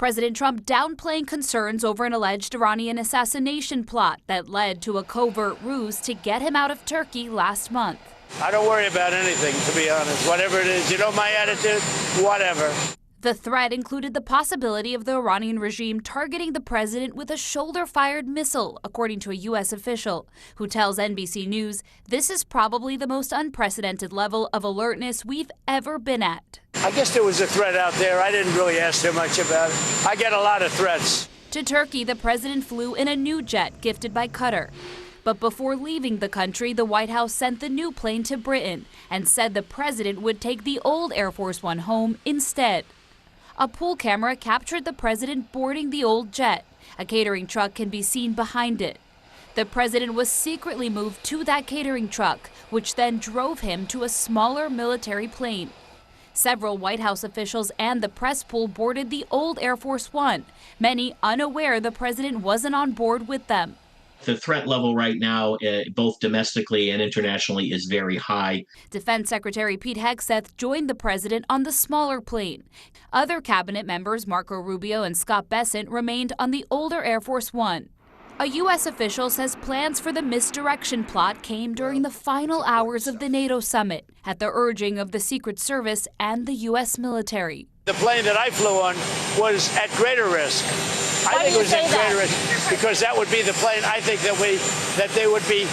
President Trump downplaying concerns over an alleged Iranian assassination plot that led to a covert ruse to get him out of Turkey last month. I don't worry about anything, to be honest. Whatever it is, you know my attitude, whatever. The threat included the possibility of the Iranian regime targeting the president with a shoulder-fired missile, according to a U.S. official, who tells NBC News this is probably the most unprecedented level of alertness we've ever been at. I guess there was a threat out there. I didn't really ask too much about it. I get a lot of threats. To Turkey, the president flew in a new jet gifted by Qatar. But before leaving the country, the White House sent the new plane to Britain and said the president would take the old Air Force One home instead. A pool camera captured the president boarding the old jet. A catering truck can be seen behind it. The president was secretly moved to that catering truck, which then drove him to a smaller military plane. Several White House officials and the press pool boarded the old Air Force One, many unaware the president wasn't on board with them. The threat level right now, both domestically and internationally, is very high. Defense Secretary Pete Hegseth joined the president on the smaller plane. Other cabinet members, Marco Rubio and Scott Bessent, remained on the older Air Force One. A U.S. official says plans for the misdirection plot came during the final hours of the NATO summit, at the urging of the Secret Service and the U.S. military. The plane that I flew on was at greater risk. I think it was at greater risk because that would be the plane I think that they would be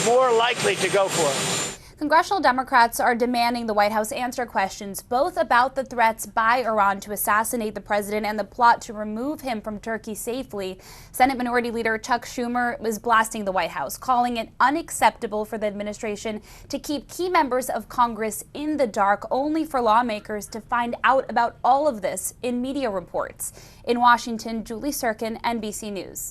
more likely to go for. Congressional Democrats are demanding the White House answer questions both about the threats by Iran to assassinate the president and the plot to remove him from Turkey safely. Senate Minority Leader Chuck Schumer was blasting the White House, calling it unacceptable for the administration to keep key members of Congress in the dark, only for lawmakers to find out about all of this in media reports. In Washington, Julie Sirkin, NBC News.